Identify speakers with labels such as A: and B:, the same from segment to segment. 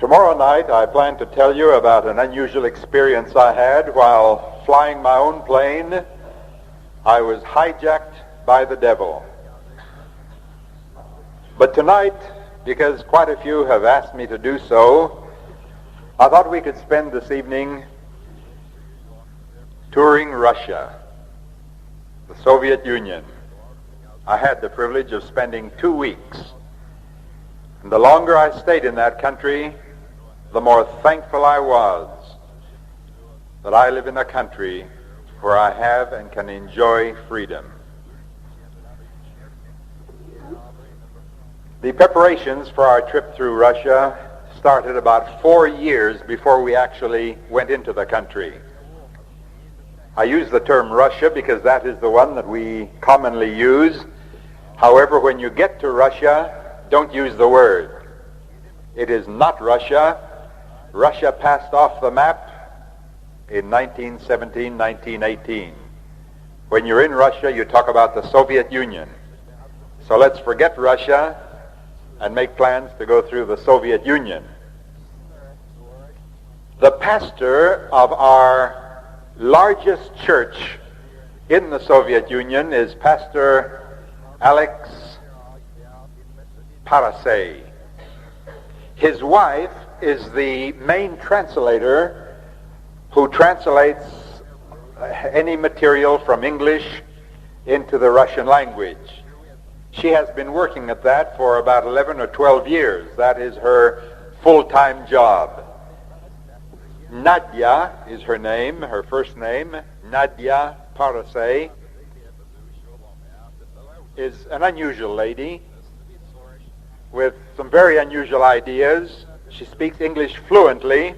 A: Tomorrow night I plan to tell you about an unusual experience I had while flying my own plane. I was hijacked by the devil. But tonight, because quite a few have asked me to do so, I thought we could spend this evening touring Russia, the Soviet Union. I had the privilege of spending 2 weeks. And the longer I stayed in that country, the more thankful I was that I live in a country where I have and can enjoy freedom. The preparations for our trip through Russia started about 4 years before we actually went into the country. I use the term Russia because that is the one that we commonly use. However, when you get to Russia, don't use the word. It is not Russia. Russia passed off the map in 1917, 1918. When you're in Russia, you talk about the Soviet Union. So let's forget Russia and make plans to go through the Soviet Union. The pastor of our largest church in the Soviet Union is Pastor Alex Parasay. His wife is the main translator who translates any material from English into the Russian language. She has been working at that for about 11 or 12 years. That is her full-time job. Nadia is her name, her first name. Nadia Parasay is an unusual lady with some very unusual ideas. She speaks English fluently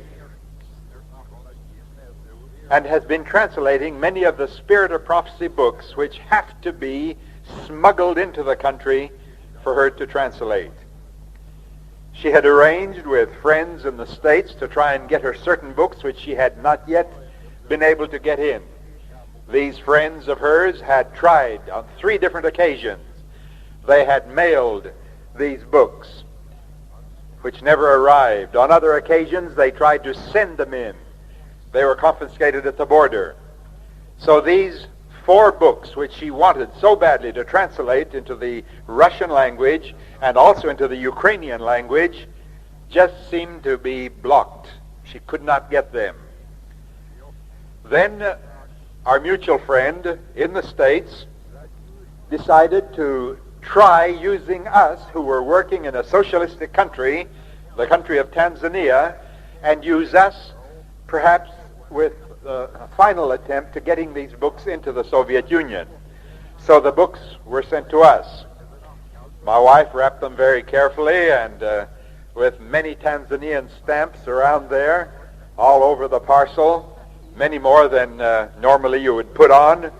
A: and has been translating many of the Spirit of Prophecy books which have to be smuggled into the country for her to translate. She had arranged with friends in the States to try and get her certain books which she had not yet been able to get in. These friends of hers had tried on 3 different occasions. They had mailed these books, which never arrived. On other occasions, they tried to send them in. They were confiscated at the border. So these 4 books, which she wanted so badly to translate into the Russian language and also into the Ukrainian language, just seemed to be blocked. She could not get them. Then our mutual friend in the States decided to try using us, who were working in a socialistic country, the country of Tanzania, and use us perhaps with a final attempt to getting these books into the Soviet Union. So the books were sent to us. My wife wrapped them very carefully and with many Tanzanian stamps around there, all over the parcel, many more than normally you would put on.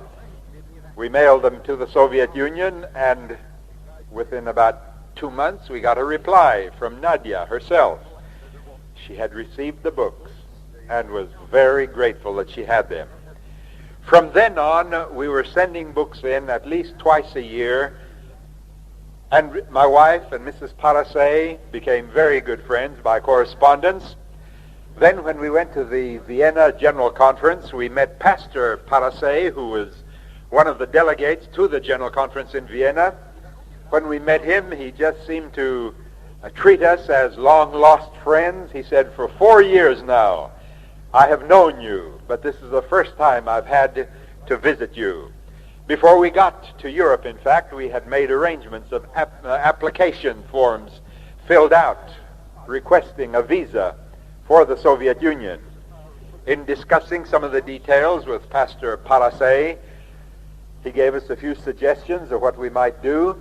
A: We mailed them to the Soviet Union, and within about 2 months we got a reply from Nadia herself. She had received the books and was very grateful that she had them. From then on, we were sending books in at least twice a year, and my wife and Mrs. Parasay became very good friends by correspondence. Then when we went to the Vienna General Conference, we met Pastor Parasay, who was one of the delegates to the General Conference in Vienna. When we met him, he just seemed to treat us as long-lost friends. He said, "For 4 years now, I have known you, but this is the first time I've had to visit you." Before we got to Europe, in fact, we had made arrangements of application forms filled out requesting a visa for the Soviet Union. In discussing some of the details with Pastor Parasay, he gave us a few suggestions of what we might do.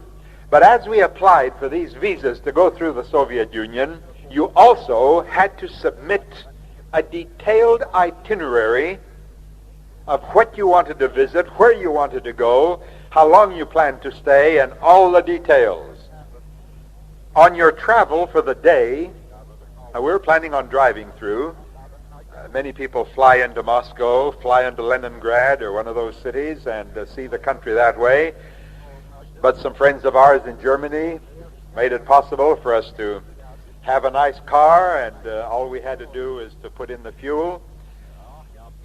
A: But as we applied for these visas to go through the Soviet Union, you also had to submit a detailed itinerary of what you wanted to visit, where you wanted to go, how long you planned to stay, and all the details. On your travel for the day, we were planning on driving through. Many people fly into Moscow, fly into Leningrad or one of those cities and see the country that way. But some friends of ours in Germany made it possible for us to have a nice car, and all we had to do is to put in the fuel.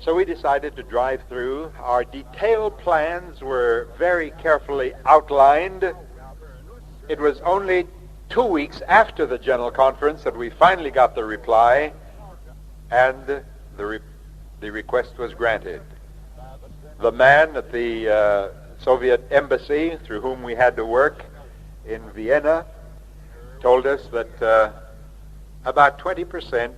A: So we decided to drive through. Our detailed plans were very carefully outlined. It was only 2 weeks after the General Conference that we finally got the reply, and the request was granted. The man at the Soviet embassy, through whom we had to work in Vienna, told us that about 20%,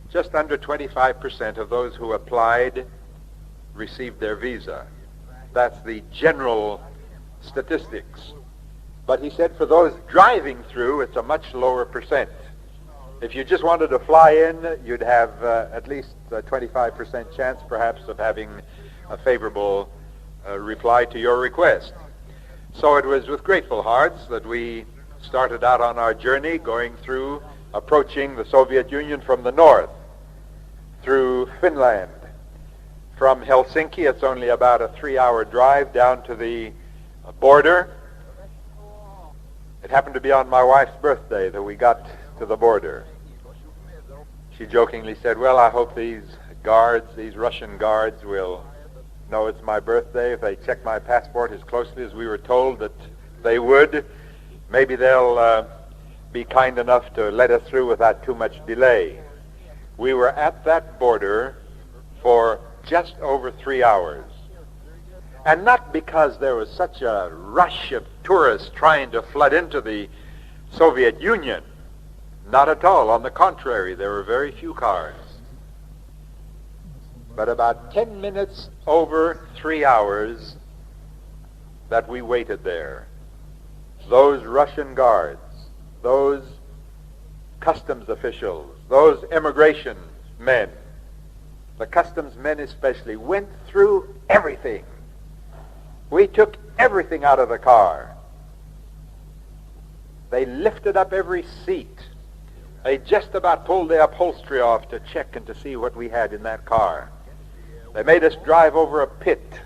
A: just under 25% of those who applied received their visa. That's the general statistics. But he said for those driving through, it's a much lower percent. If you just wanted to fly in, you'd have at least a 25% chance, perhaps, of having a favorable reply to your request. So it was with grateful hearts that we started out on our journey, going through, approaching the Soviet Union from the north, through Finland. From Helsinki, it's only about a 3-hour drive down to the border. It happened to be on my wife's birthday that we got to the border. She jokingly said, well, I hope these guards, these Russian guards, will know it's my birthday. If they check my passport as closely as we were told that they would, maybe they'll be kind enough to let us through without too much delay. We were at that border for just over 3 hours. And not because there was such a rush of tourists trying to flood into the Soviet Union. Not at all. On the contrary, there were very few cars. But about 10 minutes over 3 hours that we waited there, those Russian guards, those customs officials, those immigration men, the customs men especially, went through everything. We took everything out of the car. They lifted up every seat. They just about pulled the upholstery off to check and to see what we had in that car. They made us drive over a pit.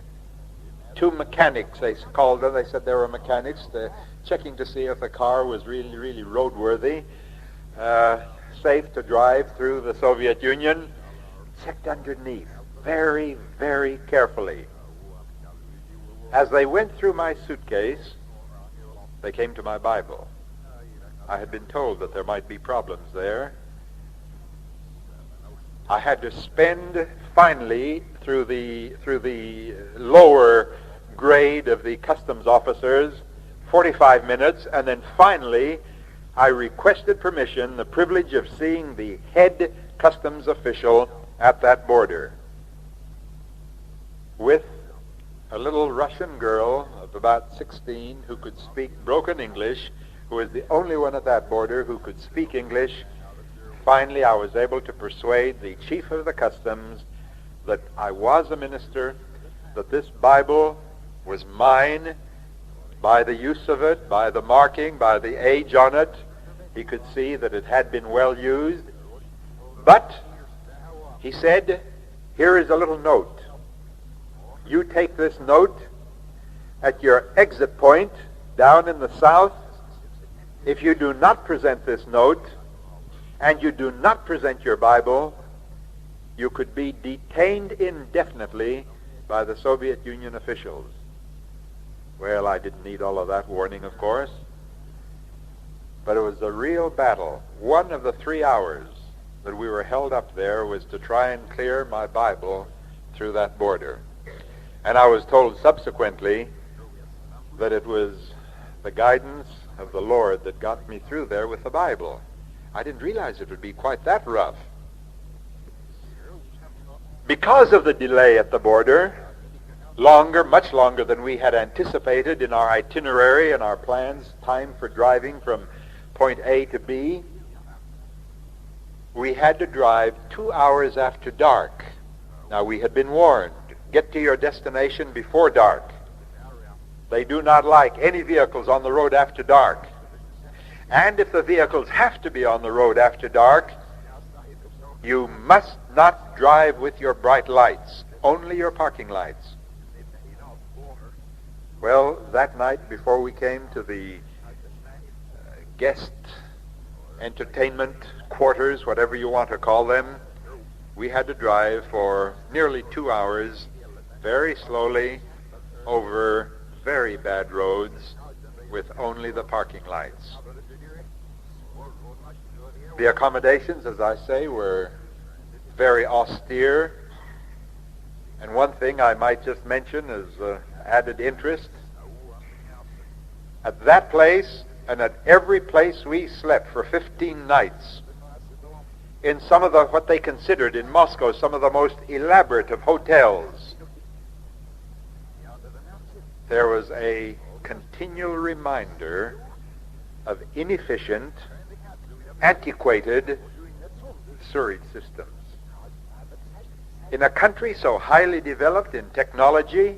A: 2 mechanics, they called them. They said they were mechanics. They're checking to see if the car was really, really roadworthy, safe to drive through the Soviet Union. Checked underneath very, very carefully. As they went through my suitcase, they came to my Bible. I had been told that there might be problems there. I had to spend, finally, through the lower grade of the customs officers, 45 minutes, and then finally I requested permission, the privilege of seeing the head customs official at that border, with a little Russian girl of about 16 who could speak broken English, who was the only one at that border who could speak English. Finally, I was able to persuade the chief of the customs that I was a minister, that this Bible was mine by the use of it, by the marking, by the age on it. He could see that it had been well used. But he said, here is a little note. You take this note at your exit point down in the south. If you do not present this note, and you do not present your Bible, you could be detained indefinitely by the Soviet Union officials. Well, I didn't need all of that warning, of course. But it was a real battle. One of the 3 hours that we were held up there was to try and clear my Bible through that border. And I was told subsequently that it was the guidance of the Lord that got me through there with the Bible. I didn't realize it would be quite that rough. Because of the delay at the border, much longer than we had anticipated in our itinerary and our plans, time for driving from point A to B, we had to drive 2 hours after dark. Now, we had been warned, get to your destination before dark. They do not like any vehicles on the road after dark. And if the vehicles have to be on the road after dark, you must not drive with your bright lights, only your parking lights. Well, that night before we came to the guest entertainment quarters, whatever you want to call them, we had to drive for nearly 2 hours, very slowly, over very bad roads with only the parking lights. The accommodations, as I say, were very austere. And one thing I might just mention as added interest, at that place and at every place we slept for 15 nights, in some of what they considered in Moscow some of the most elaborate of hotels, there was a continual reminder of inefficient, antiquated sewerage systems. In a country so highly developed in technology,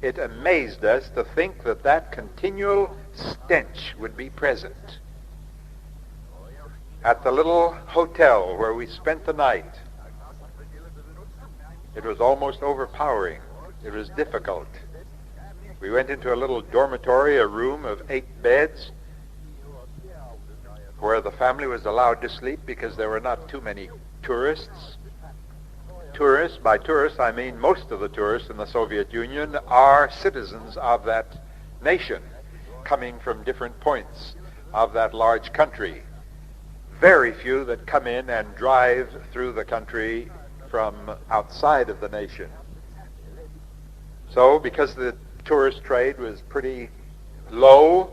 A: it amazed us to think that that continual stench would be present. At the little hotel where we spent the night, it was almost overpowering. It was difficult. We went into a little dormitory, a room of 8 beds, where the family was allowed to sleep because there were not too many tourists. Tourists, by tourists I mean most of the tourists in the Soviet Union are citizens of that nation, coming from different points of that large country. Very few that come in and drive through the country from outside of the nation. So, because the tourist trade was pretty low,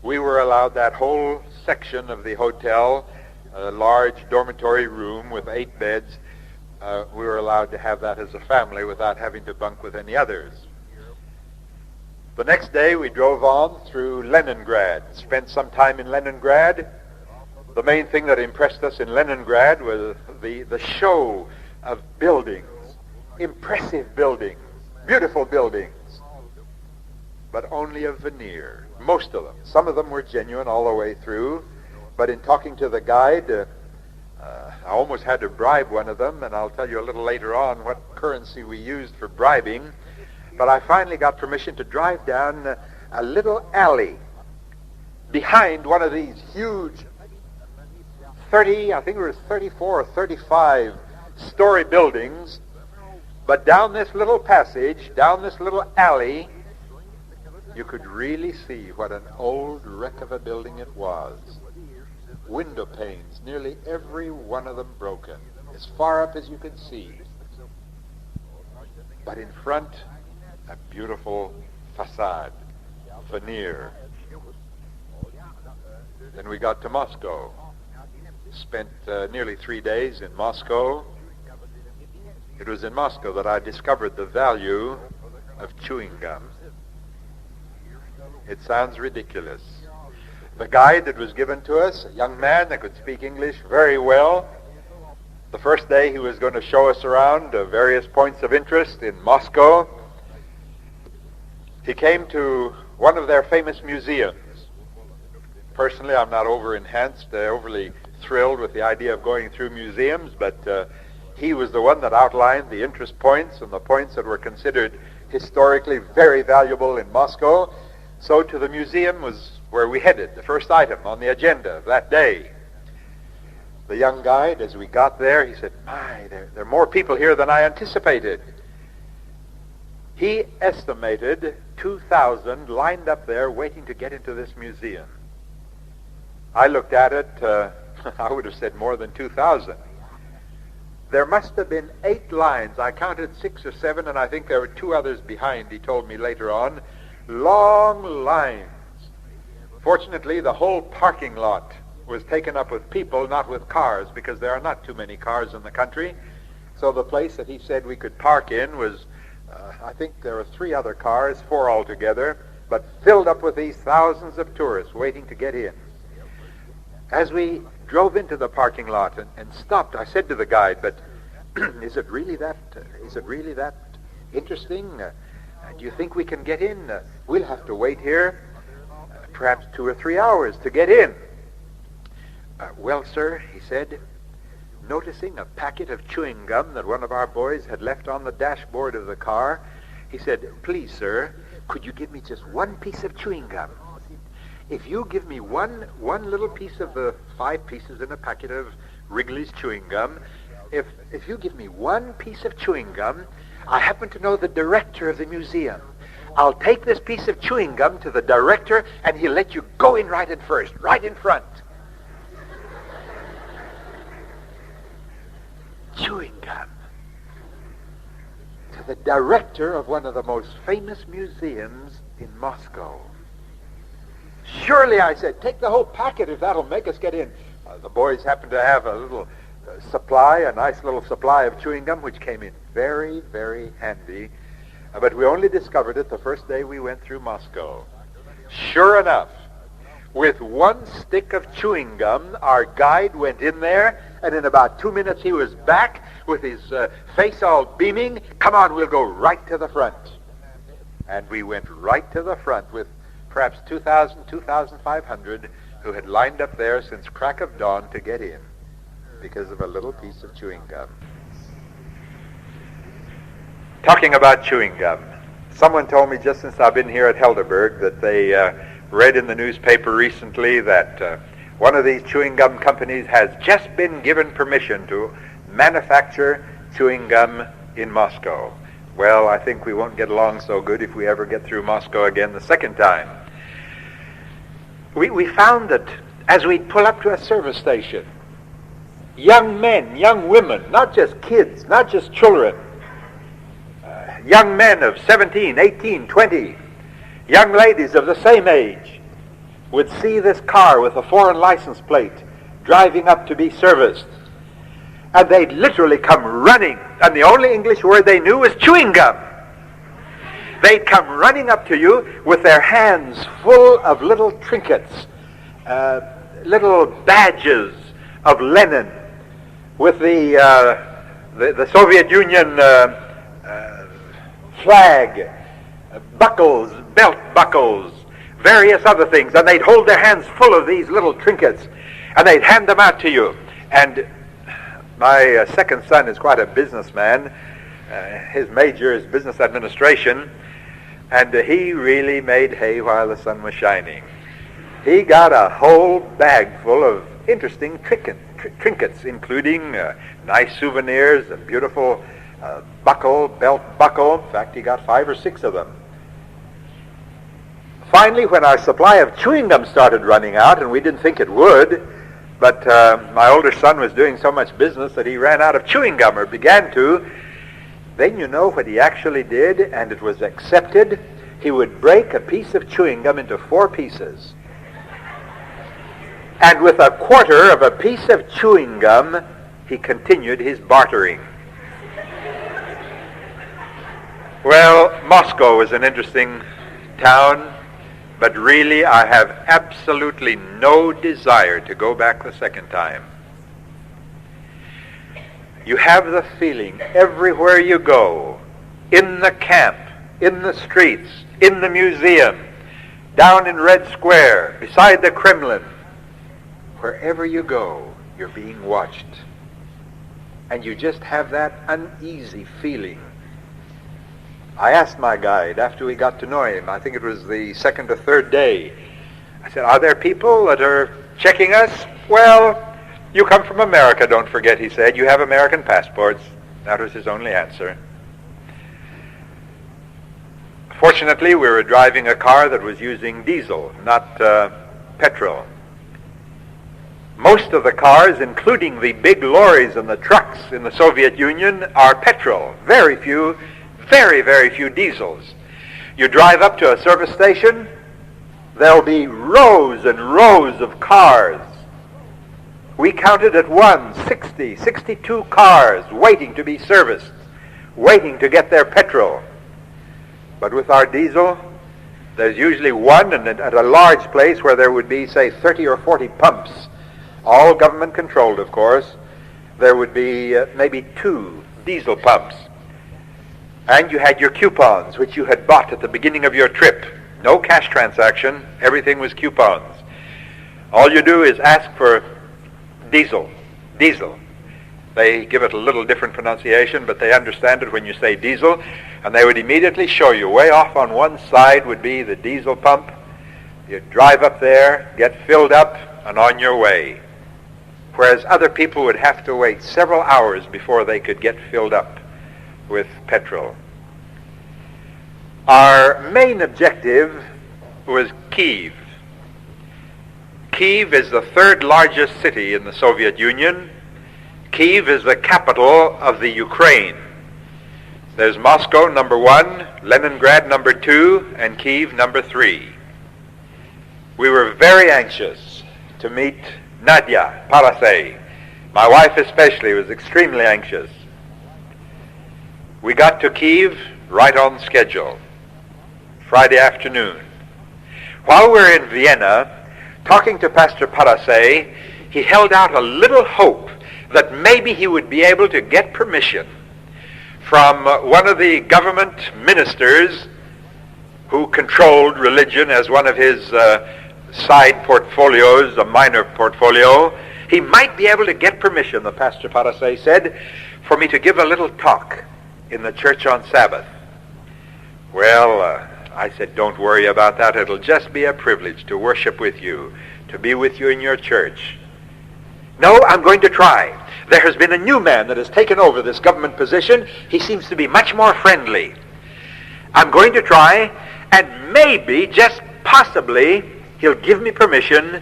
A: we were allowed that whole section of the hotel, a large dormitory room with 8 beds. We were allowed to have that as a family without having to bunk with any others. The next day we drove on through Leningrad, spent some time in Leningrad. The main thing that impressed us in Leningrad was the show of buildings, impressive buildings, beautiful buildings, but only of veneer, most of them. Some of them were genuine all the way through, but in talking to the guide, I almost had to bribe one of them, and I'll tell you a little later on what currency we used for bribing. But I finally got permission to drive down a little alley behind one of these huge 34 or 35 story buildings. But down this little passage, down this little alley, you could really see what an old wreck of a building it was. Window panes, nearly every one of them broken, as far up as you could see. But in front, a beautiful facade, veneer. Then we got to Moscow. Spent nearly 3 days in Moscow. It was in Moscow that I discovered the value of chewing gum. It sounds ridiculous. The guide that was given to us, a young man that could speak English very well, the first day he was going to show us around various points of interest in Moscow. He came to one of their famous museums. Personally, I'm not overly thrilled with the idea of going through museums, but he was the one that outlined the interest points and the points that were considered historically very valuable in Moscow. So to the museum was where we headed, the first item on the agenda of that day. The young guide, as we got there, he said, "My, there are more people here than I anticipated." He estimated 2,000 lined up there waiting to get into this museum. I looked at it, I would have said more than 2,000. There must have been 8 lines. I counted 6 or 7, and I think there were 2 others behind, he told me later on. Long lines. Fortunately, the whole parking lot was taken up with people, not with cars, because there are not too many cars in the country. So the place that he said we could park in was, I think there were 3 other cars, 4 altogether, but filled up with these thousands of tourists waiting to get in. As we drove into the parking lot and stopped, I said to the guide, "But is it really that interesting? Do you think we can get in? We'll have to wait here perhaps 2 or 3 hours to get in." "Well, sir," he said, noticing a packet of chewing gum that one of our boys had left on the dashboard of the car, he said, "Please, sir, could you give me just 1 piece of chewing gum?" if you give me one little piece of the 5 pieces in a packet of Wrigley's chewing gum, if you give me one piece of chewing gum, I happen to know the director of the museum. I'll take this piece of chewing gum to the director, and he'll let you go in right at first, right in front. Chewing gum. To the director of one of the most famous museums in Moscow. Surely, I said, take the whole packet if that'll make us get in. The boys happened to have a little a nice little supply of chewing gum, which came in very, very handy. But we only discovered it the first day we went through Moscow. Sure enough, with one stick of chewing gum, our guide went in there, and in about 2 minutes he was back with his face all beaming. Come on, we'll go right to the front. And we went right to the front with perhaps 2,000, 2,500 who had lined up there since crack of dawn to get in because of a little piece of chewing gum. Talking about chewing gum, someone told me just since I've been here at Helderberg that they read in the newspaper recently that one of these chewing gum companies has just been given permission to manufacture chewing gum in Moscow. Well, I think we won't get along so good if we ever get through Moscow again the second time. We found that as we pull up to a service station, young men, young women, not just kids, not just children, young men of 17, 18, 20, young ladies of the same age would see this car with a foreign license plate driving up to be serviced. And they'd literally come running, and the only English word they knew was chewing gum. They'd come running up to you with their hands full of little trinkets, little badges of Lenin, with the Soviet Union flag, buckles, belt buckles, various other things, and they'd hold their hands full of these little trinkets, and they'd hand them out to you. And my second son is quite a businessman. His major is business administration, and he really made hay while the sun was shining. He got a whole bag full of interesting trinkets, including nice souvenirs, a beautiful belt buckle. In fact, he got 5 or 6 of them. Finally, when our supply of chewing gum started running out, and we didn't think it would, but my older son was doing so much business that he ran out of chewing gum, or began to, then you know what he actually did, and it was accepted. He would break a piece of chewing gum into 4 pieces. And with a quarter of a piece of chewing gum, he continued his bartering. Well, Moscow is an interesting town, but really I have absolutely no desire to go back the second time. You have the feeling everywhere you go, in the camp, in the streets, in the museum, down in Red Square, beside the Kremlin, wherever you go, you're being watched. And you just have that uneasy feeling. I asked my guide after we got to know him, I think it was the 2nd or 3rd day, I said, are there people that are checking us? Well, you come from America, don't forget, he said. You have American passports. That was his only answer. Fortunately, we were driving a car that was using diesel, not petrol. Most of the cars, including the big lorries and the trucks in the Soviet Union, are petrol. Very few, very, very few diesels. You drive up to a service station, there'll be rows and rows of cars. We counted at one 62 cars waiting to be serviced, waiting to get their petrol. But with our diesel, there's usually one, and at a large place where there would be, say, 30 or 40 pumps, all government controlled, of course, there would be maybe 2 diesel pumps. And you had your coupons, which you had bought at the beginning of your trip. No cash transaction, everything was coupons. All you do is ask for diesel. They give it a little different pronunciation, but they understand it when you say diesel, and they would immediately show you. Way off on one side would be the diesel pump, You drive up there, get filled up, and on your way. Whereas other people would have to wait several hours before they could get filled up with petrol. Our main objective was Kiev. Kiev is the third largest city in the Soviet Union. Kiev is the capital of the Ukraine. There's Moscow, number 1, Leningrad, number 2, and Kiev, number 3. We were very anxious to meet Nadia Parasei. My wife especially was extremely anxious. We got to Kiev right on schedule, Friday afternoon. While we were in Vienna, talking to Pastor Parasei, he held out a little hope that maybe he would be able to get permission from one of the government ministers who controlled religion as one of his side portfolios, a minor portfolio. He might be able to get permission, the Pastor Parasei said, for me to give a little talk in the church on Sabbath. Well, I said, don't worry about that. It'll just be a privilege to worship with you, to be with you in your church. No, I'm going to try. There has been a new man that has taken over this government position. He seems to be much more friendly. I'm going to try, and maybe, just possibly, he'll give me permission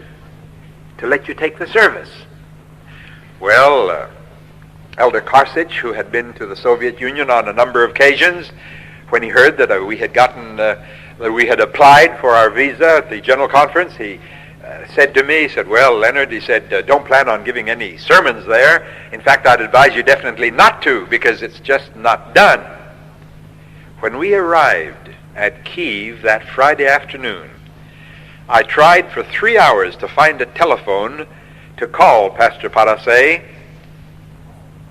A: to let you take the service. Well, Elder Karsich, who had been to the Soviet Union on a number of occasions, when he heard that we had applied for our visa at the General Conference, he said to me, he said, well, Leonard, he said, don't plan on giving any sermons there. In fact, I'd advise you definitely not to, because it's just not done. When we arrived at Kiev that Friday afternoon, I tried for 3 hours to find a telephone to call Pastor Parasei,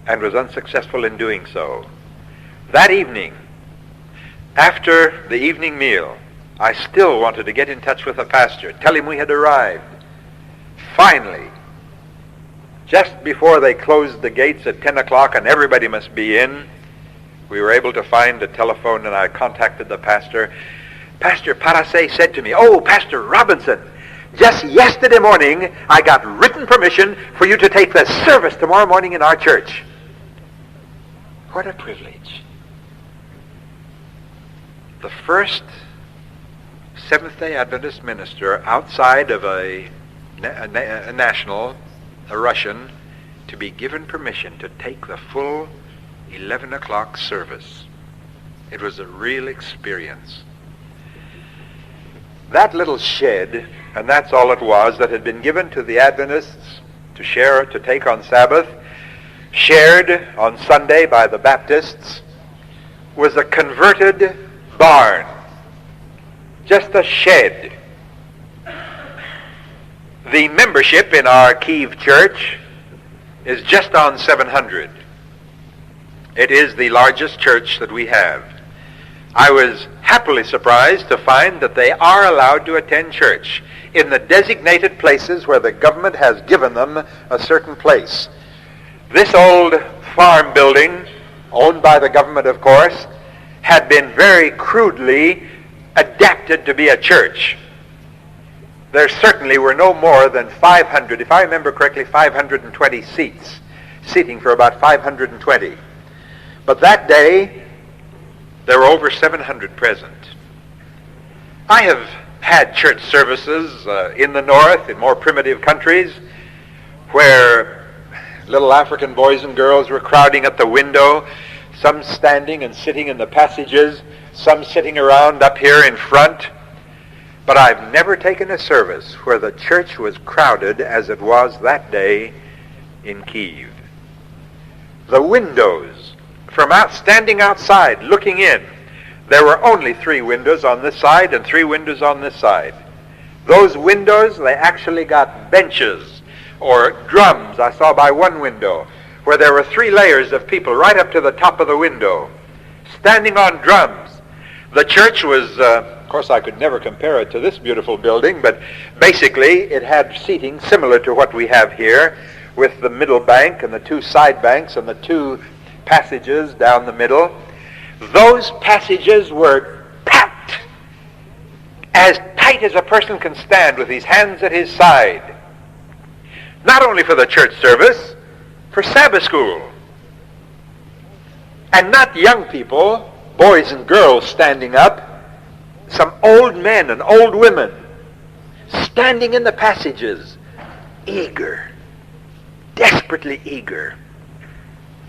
A: and was unsuccessful in doing so. That evening, after the evening meal, I still wanted to get in touch with the pastor, tell him we had arrived. Finally, just before they closed the gates at 10 o'clock and everybody must be in, we were able to find a telephone, and I contacted the pastor. Pastor Parasei said to me, oh, Pastor Robinson, just yesterday morning I got written permission for you to take the service tomorrow morning in our church. What a privilege. The first Seventh-day Adventist minister outside of a national, a Russian, to be given permission to take the full 11 o'clock service. It was a real experience. That little shed, and that's all it was, that had been given to the Adventists to share, to take on Sabbath, shared on Sunday by the Baptists, was a converted barn. Just a shed. The membership in our Kiev church is just on 700. It is the largest church that we have. I was happily surprised to find that they are allowed to attend church in the designated places where the government has given them a certain place. This old farm building, owned by the government of course, had been very crudely adapted to be a church. There certainly were no more than 500, if I remember correctly, 520 seats, seating for about 520. But that day, there were over 700 present. I have had church services in the north, in more primitive countries, where little African boys and girls were crowding at the window, some standing and sitting in the passages, some sitting around up here in front. But I've never taken a service where the church was crowded as it was that day in Kiev. The windows, from standing outside looking in, there were only 3 windows on this side and 3 windows on this side. Those windows, they actually got benches or drums. I saw by one window where there were 3 layers of people right up to the top of the window, standing on drums. The church was, of course I could never compare it to this beautiful building, but basically it had seating similar to what we have here, with the middle bank and the 2 side banks and the 2 passages down the middle. Those passages were packed tight as a person can stand with his hands at his side. Not only for the church service, for Sabbath school. And not young people, boys and girls standing up, some old men and old women standing in the passages, eager, desperately eager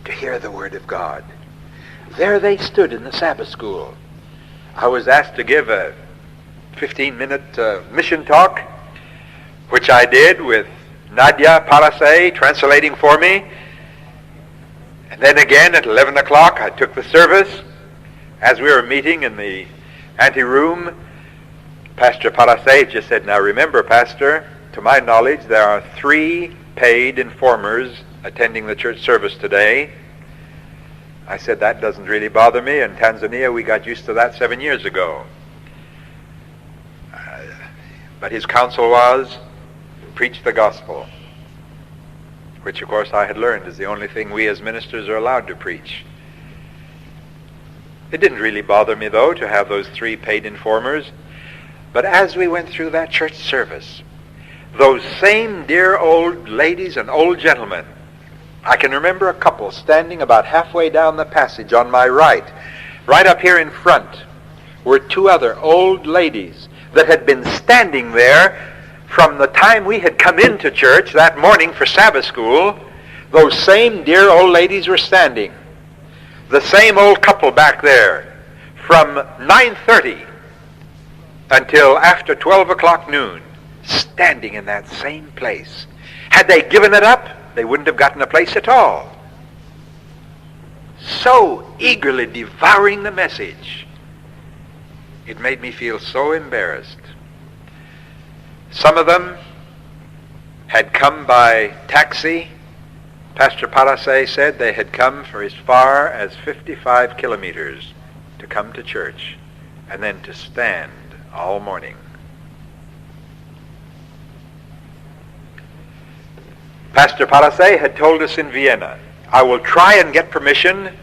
A: to hear the Word of God. There they stood in the Sabbath school. I was asked to give a 15-minute mission talk, which I did with Nadia Palasay translating for me. And then again at 11 o'clock I took the service. As we were meeting in the anteroom, Pastor Palasay just said, "Now remember, Pastor, to my knowledge there are 3 paid informers attending the church service today." I said, "That doesn't really bother me. In Tanzania we got used to that 7 years ago." But his counsel was, preach the gospel, which of course I had learned is the only thing we as ministers are allowed to preach. It didn't really bother me, though, to have those 3 paid informers. But as we went through that church service, those same dear old ladies and old gentlemen, I can remember a couple standing about halfway down the passage on my right. Right up here in front were 2 other old ladies that had been standing there from the time we had come into church that morning for Sabbath school. Those same dear old ladies were standing. The same old couple back there from 9:30 until after 12 o'clock noon, standing in that same place. Had they given it up, they wouldn't have gotten a place at all. So eagerly devouring the message. It made me feel so embarrassed. Some of them had come by taxi. Pastor Palasay said they had come for as far as 55 kilometers to come to church and then to stand all morning. Pastor Palasay had told us in Vienna, "I will try and get permission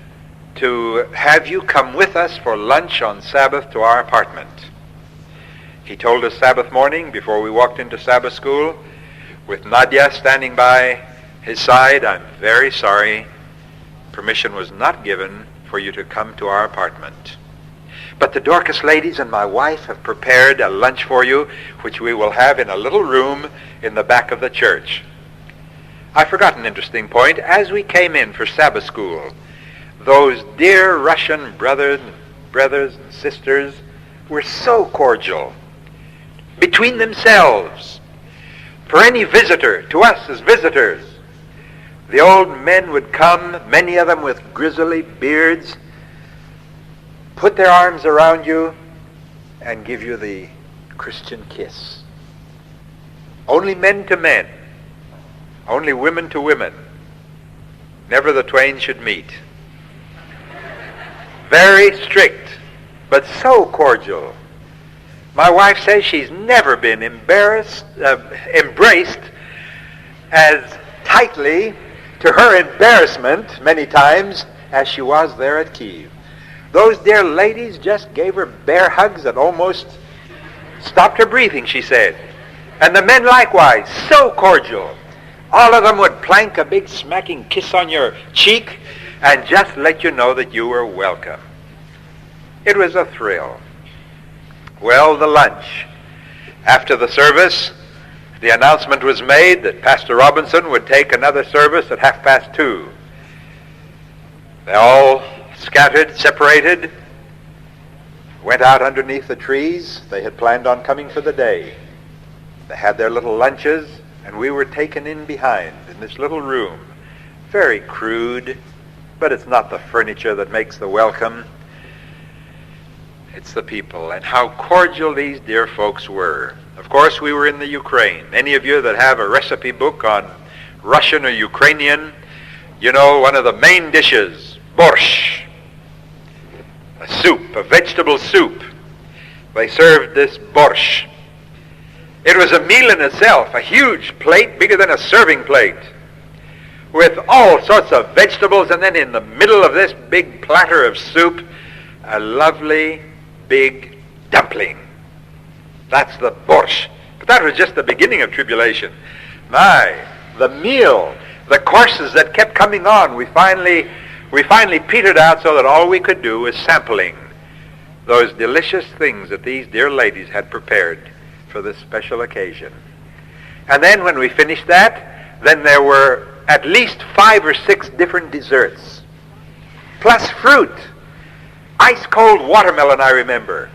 A: to have you come with us for lunch on Sabbath to our apartment." He told us Sabbath morning before we walked into Sabbath school, with Nadia standing by his side, "I'm very sorry, permission was not given for you to come to our apartment. But the Dorcas ladies and my wife have prepared a lunch for you, which we will have in a little room in the back of the church." I forgot an interesting point. As we came in for Sabbath school, those dear Russian brothers and sisters were so cordial between themselves. For any visitor, to us as visitors, the old men would come, many of them with grizzly beards, put their arms around you and give you the Christian kiss. Only men to men, only women to women. Never the twain should meet. Very strict, but so cordial. My wife says she's never been embraced as tightly, to her embarrassment many times, as she was there at Kiev. Those dear ladies just gave her bear hugs that almost stopped her breathing, she said. And the men likewise, so cordial. All of them would plank a big smacking kiss on your cheek and just let you know that you were welcome. It was a thrill. Well, the lunch. After the service, the announcement was made that Pastor Robinson would take another service at 2:30. They all scattered, separated, went out underneath the trees. They had planned on coming for the day. They had their little lunches, and we were taken in behind in this little room. Very crude, but it's not the furniture that makes the welcome. It's the people, and how cordial these dear folks were. Of course, we were in the Ukraine. Any of you that have a recipe book on Russian or Ukrainian, you know one of the main dishes, borscht, a soup, a vegetable soup. They served this borscht. It was a meal in itself, a huge plate, bigger than a serving plate, with all sorts of vegetables, and then in the middle of this big platter of soup, a lovely big dumpling. That's the borscht. But that was just the beginning of tribulation. The meal, the courses that kept coming on, we finally petered out so that all we could do was sampling those delicious things that these dear ladies had prepared for this special occasion. And then when we finished that, then there were at least 5 or 6 different desserts, plus fruit. Ice-cold watermelon, I remember.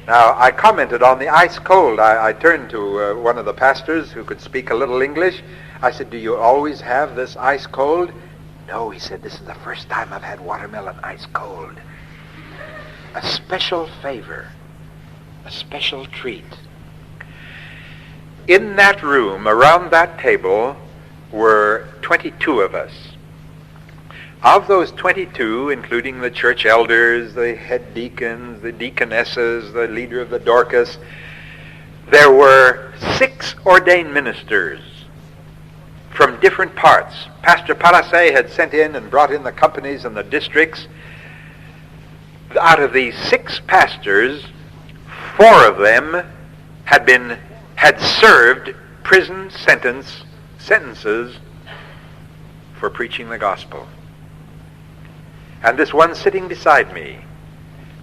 A: Now, I commented on the ice-cold. I turned to one of the pastors who could speak a little English. I said, do you always have this ice-cold? No, he said, this is the first time I've had watermelon ice-cold. A special favor, a special treat. In that room, around that table, were 22 of us. Of those 22, including the church elders, the head deacons, the deaconesses, the leader of the Dorcas, there were 6 ordained ministers from different parts. Pastor Palasset had sent in and brought in the companies and the districts. Out of these 6 pastors, 4 of them had served prison sentences for preaching the gospel. And this one sitting beside me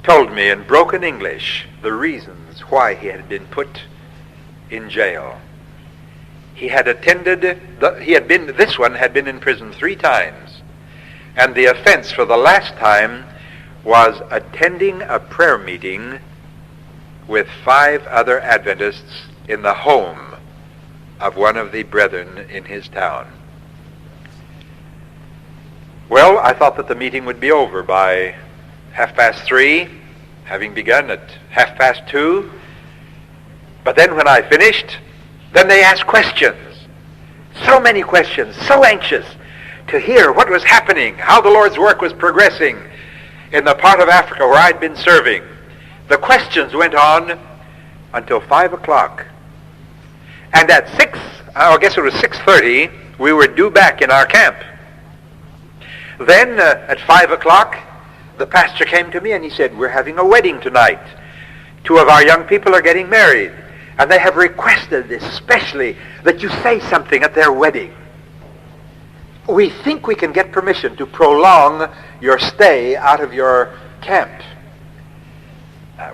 A: told me in broken English the reasons why he had been put in jail. This one had been in prison 3 times, and the offense for the last time was attending a prayer meeting with 5 other Adventists in the home of one of the brethren in his town. Well, I thought that the meeting would be over by 3:30, having begun at 2:30. But then when I finished, then they asked questions. So many questions, so anxious to hear what was happening, how the Lord's work was progressing in the part of Africa where I'd been serving. The questions went on until 5 o'clock. And at 6:30, we were due back in our camp. Then at 5 o'clock, the pastor came to me and he said, we're having a wedding tonight. 2 of our young people are getting married, and they have requested especially that you say something at their wedding. We think we can get permission to prolong your stay out of your camp.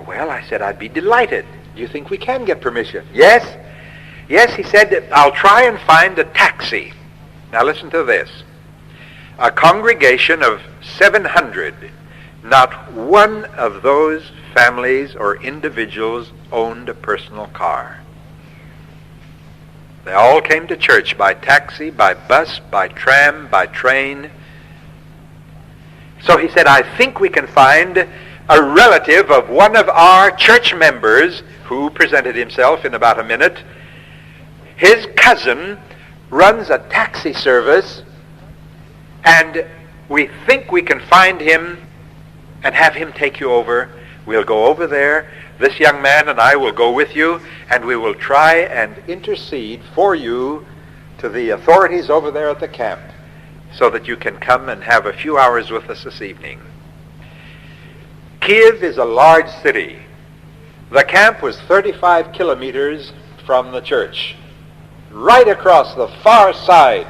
A: Well, I said, I'd be delighted. Do you think we can get permission? Yes, he said, I'll try and find a taxi. Now listen to this. A congregation of 700, not one of those families or individuals owned a personal car. They all came to church by taxi, by bus, by tram, by train. So he said, I think we can find a relative of one of our church members who presented himself in about a minute. His cousin runs a taxi service, and we think we can find him and have him take you over. We'll go over there. This young man and I will go with you, and we will try and intercede for you to the authorities over there at the camp so that you can come and have a few hours with us this evening. Kiev is a large city. The camp was 35 kilometers from the church, right across the far side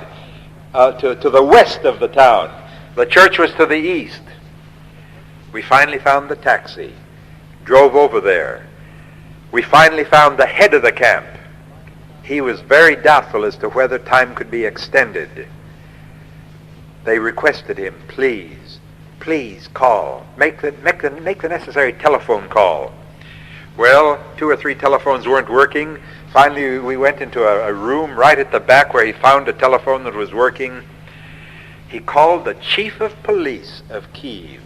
A: to the west of the town. The church was to the east. We finally found the taxi, drove over there. We finally found the head of the camp. He was very doubtful as to whether time could be extended. They requested him, please call. Make the necessary telephone call. Well, 2 or 3 telephones weren't working. Finally, we went into a room right at the back where he found a telephone that was working. He called the chief of police of Kiev.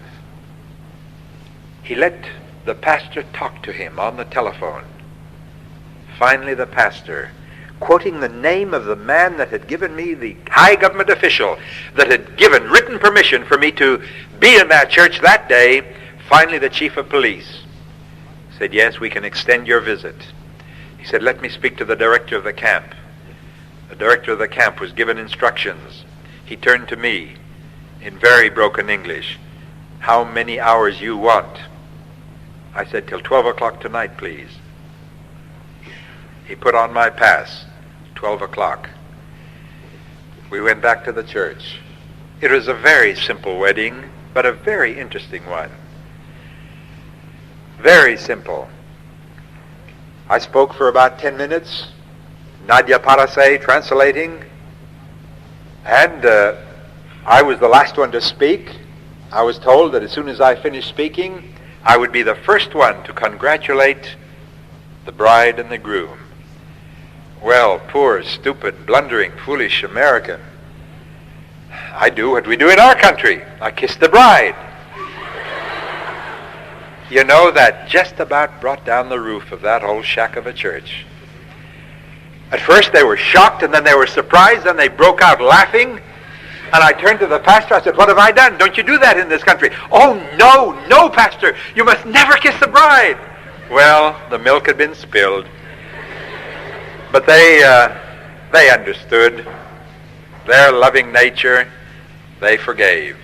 A: He let the pastor talk to him on the telephone. Finally, the pastor, quoting the name of the man that had given me, the high government official that had given written permission for me to be in that church that day, finally the chief of police said, yes, we can extend your visit. He said, let me speak to the director of the camp. The director of the camp was given instructions. He turned to me in very broken English. How many hours you want? I said, till 12 o'clock tonight, please. He put on my pass, 12 o'clock. We went back to the church. It was a very simple wedding, but a very interesting one. Very simple. I spoke for about 10 minutes, Nadia Parase translating, and I was the last one to speak. I was told that as soon as I finished speaking, I would be the first one to congratulate the bride and the groom. Well, poor, stupid, blundering, foolish American. I do what we do in our country. I kiss the bride. You know, that just about brought down the roof of that old shack of a church. At first they were shocked, and then they were surprised, and they broke out laughing. And I turned to the pastor. I said, "What have I done? Don't you do that in this country?" "Oh, no, Pastor. You must never kiss the bride." Well, the milk had been spilled. But they understood. Their loving nature, they forgave.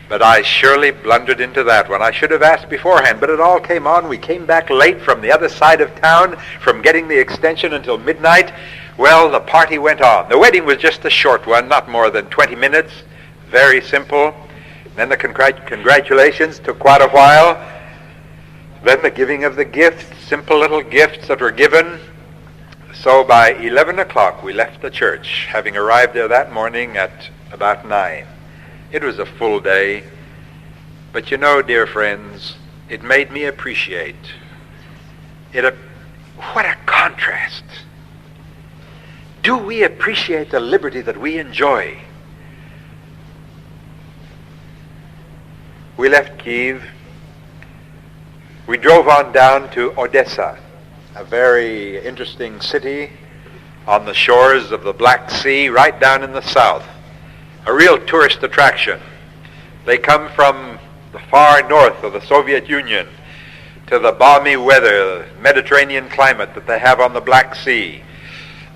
A: But I surely blundered into that one. I should have asked beforehand, but it all came on. We came back late from the other side of town, from getting the extension until midnight. Well, the party went on. The wedding was just a short one, not more than 20 minutes. Very simple. Then the congratulations took quite a while. Then the giving of the gifts, simple little gifts that were given. So by 11 o'clock we left the church, having arrived there that morning at about 9. It was a full day, but you know, dear friends, it made me appreciate it. What a contrast. Do we appreciate the liberty that we enjoy? We left Kiev. We drove on down to Odessa, a very interesting city on the shores of the Black Sea, right down in the south. A real tourist attraction. They come from the far north of the Soviet Union to the balmy weather, the Mediterranean climate that they have on the Black Sea.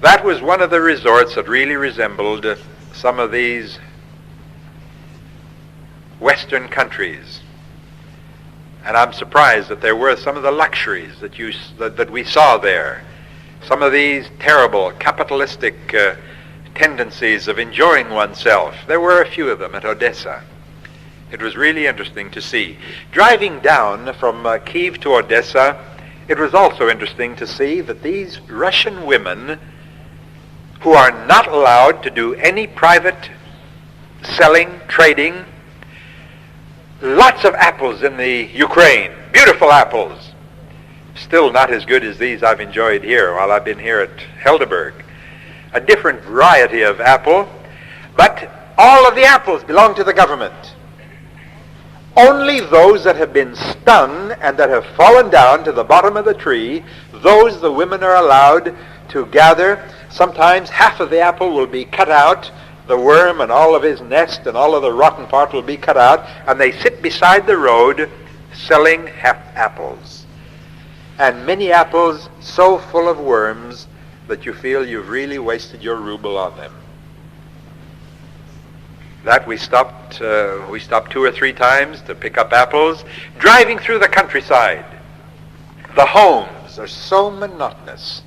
A: That was one of the resorts that really resembled some of these Western countries. And I'm surprised that there were some of the luxuries that we saw there. Some of these terrible capitalistic tendencies of enjoying oneself. There were a few of them at Odessa. It was really interesting to see. Driving down from Kiev to Odessa, it was also interesting to see that these Russian women, who are not allowed to do any private selling, trading, lots of apples in the Ukraine, beautiful apples, still not as good as these I've enjoyed here while I've been here at Helderberg. A different variety of apple, but all of the apples belong to the government. Only those that have been stung and that have fallen down to the bottom of the tree, those the women are allowed to gather. Sometimes half of the apple will be cut out, the worm and all of his nest and all of the rotten part will be cut out, and they sit beside the road selling half apples. And many apples so full of worms that you feel you've really wasted your ruble on them. That we stopped 2 or 3 times to pick up apples, driving through the countryside. The homes are so monotonous.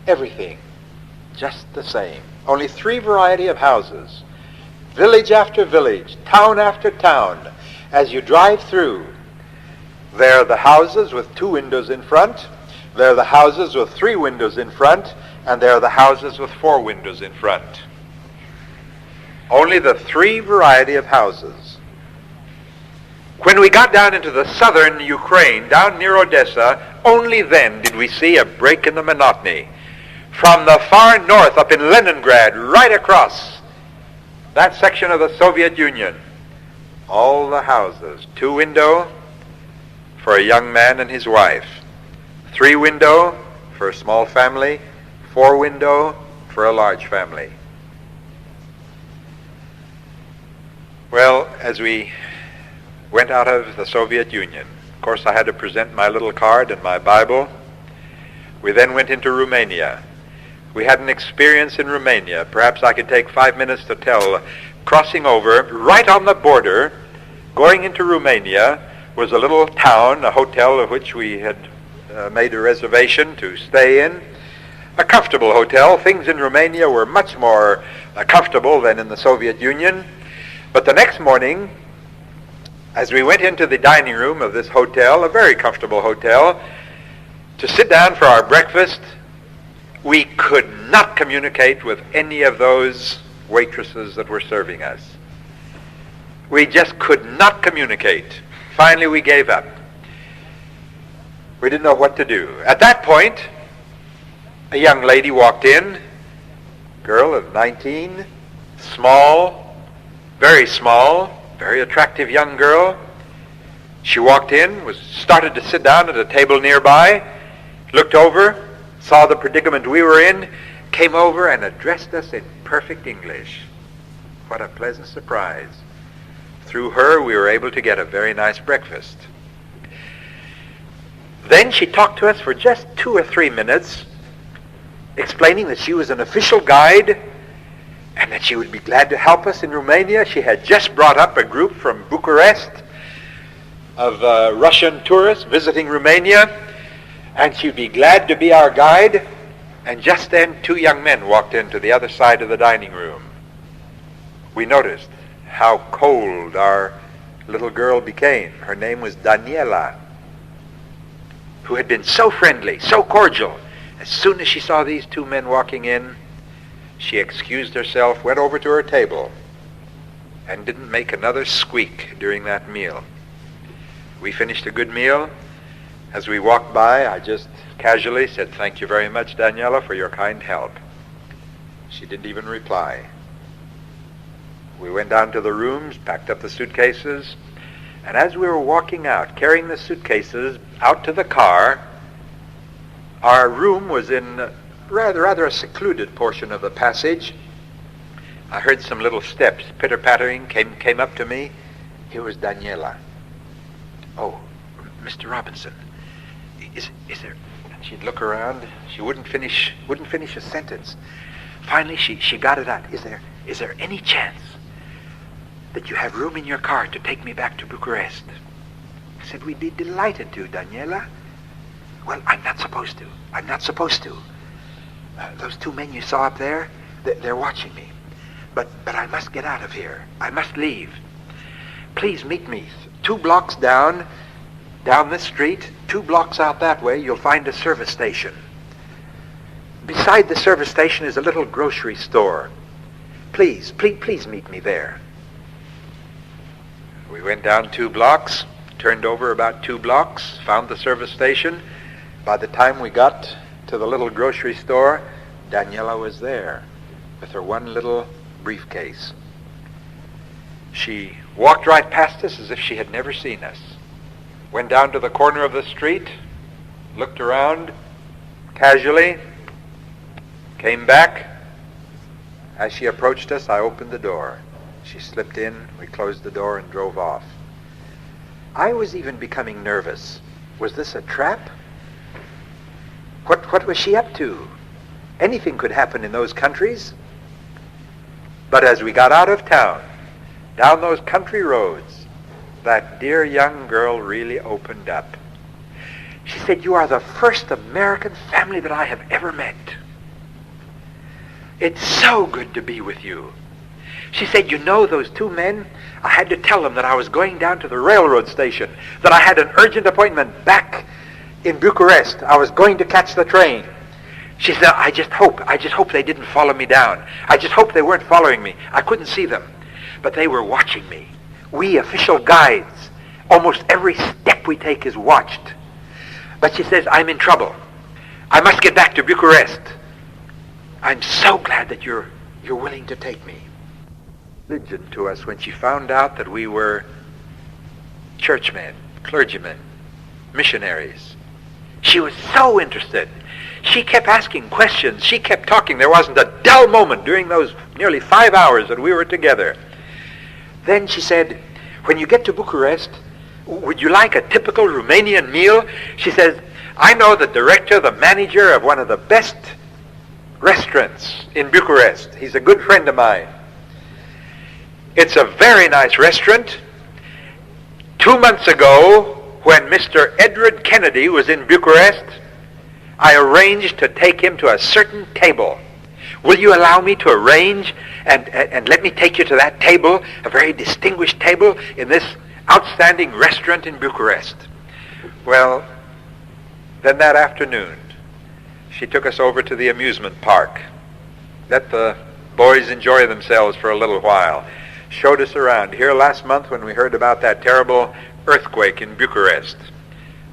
A: Everything just the same. Only 3 variety of houses. Village after village, town after town. As you drive through, there are the houses with 2 windows in front. There are the houses with 3 windows in front, and there are the houses with 4 windows in front. Only the 3 variety of houses. When we got down into the southern Ukraine, down near Odessa, only then did we see a break in the monotony. From the far north up in Leningrad, right across that section of the Soviet Union, all the houses, 2 window for a young man and his wife, 3 window for a small family, 4 window for a large family. Well, as we went out of the Soviet Union, of course I had to present my little card and my Bible. We then went into Romania. We had an experience in Romania. Perhaps I could take 5 minutes to tell. Crossing over, right on the border, going into Romania, was a little town, a hotel of which we had made a reservation to stay in. a comfortable hotel. Things in Romania were much more comfortable than in the Soviet Union. But the next morning, as we went into the dining room of this hotel, a very comfortable hotel, to sit down for our breakfast, we could not communicate with any of those waitresses that were serving us. We just could not communicate. Finally, we gave up. We didn't know what to do. At that point, a young lady walked in, girl of 19, small, very attractive young girl. She walked in, started to sit down at a table nearby, looked over, saw the predicament we were in, came over and addressed us in perfect English. What a pleasant surprise. Through her, we were able to get a very nice breakfast. Then she talked to us for just 2 or 3 minutes, explaining that she was an official guide and that she would be glad to help us in Romania. She had just brought up a group from Bucharest of Russian tourists visiting Romania, and she'd be glad to be our guide. And just then, 2 young men walked into the other side of the dining room. We noticed how cold our little girl became. Her name was Daniela, who had been so friendly, so cordial. As soon as she saw these 2 men walking in, she excused herself, went over to her table, and didn't make another squeak during that meal. We finished a good meal. As we walked by, I just casually said, "Thank you very much, Daniela, for your kind help." She didn't even reply. We went down to the rooms, packed up the suitcases, and as we were walking out, carrying the suitcases out to the car, our room was in rather a secluded portion of the passage. I heard some little steps pitter-pattering, came up to me. It was Daniela. "Oh, Mr. Robinson, is there..." She'd look around. She wouldn't finish a sentence. Finally, she got it out. Is there any chance that you have room in your car to take me back to Bucharest?" I said, "We'd be delighted to, Daniela." "Well, I'm not supposed to. Those 2 men you saw up there, they're watching me. But I must get out of here. I must leave. Please meet me 2 blocks down this street, 2 blocks out that way, you'll find a service station. Beside the service station is a little grocery store. Please meet me there." We went down 2 blocks, turned over about 2 blocks, found the service station. By the time we got to the little grocery store, Daniela was there with her one little briefcase. She walked right past us as if she had never seen us. Went down to the corner of the street, looked around casually, came back. As she approached us, I opened the door. She slipped in, we closed the door and drove off. I was even becoming nervous. Was this a trap? What was she up to? Anything could happen in those countries. But as we got out of town, down those country roads, that dear young girl really opened up. She said, "You are the first American family that I have ever met. It's so good to be with you." She said, "You know those 2 men? I had to tell them that I was going down to the railroad station, that I had an urgent appointment back in Bucharest. I was going to catch the train." She said, I just hope they didn't follow me down. I just hope they weren't following me. I couldn't see them, but they were watching me. We official guides, almost every step we take is watched. But she says, "I'm in trouble. I must get back to Bucharest. I'm so glad that you're willing to take me." Religion to us when she found out that we were churchmen, clergymen, missionaries. She was so interested. She kept asking questions. She kept talking. There wasn't a dull moment during those nearly 5 hours that we were together. Then she said, "When you get to Bucharest, would you like a typical Romanian meal?" She says, "I know the director, the manager of one of the best restaurants in Bucharest. He's a good friend of mine. It's a very nice restaurant. 2 months ago, when Mr. Edward Kennedy was in Bucharest, I arranged to take him to a certain table. Will you allow me to arrange and let me take you to that table, a very distinguished table in this outstanding restaurant in Bucharest? Well, then that afternoon, she took us over to the amusement park. Let the boys enjoy themselves for a little while. Showed us around. Here last month when we heard about that terrible earthquake in Bucharest,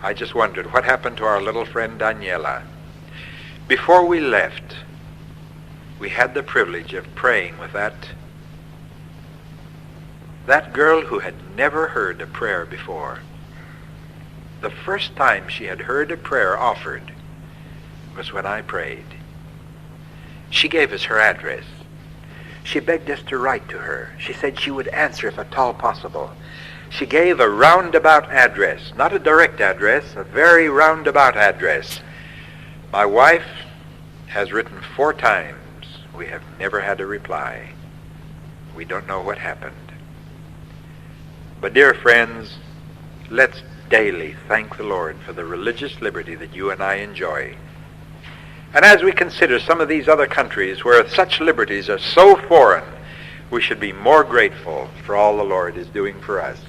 A: I just wondered what happened to our little friend Daniela. Before we left, we had the privilege of praying with that girl who had never heard a prayer before. The first time she had heard a prayer offered was when I prayed. She gave us her address. She begged us to write to her. She said she would answer if at all possible. She gave a roundabout address, not a direct address, a very roundabout address. My wife has written 4 times. We have never had a reply. We don't know what happened. But dear friends, let's daily thank the Lord for the religious liberty that you and I enjoy. And as we consider some of these other countries where such liberties are so foreign, we should be more grateful for all the Lord is doing for us.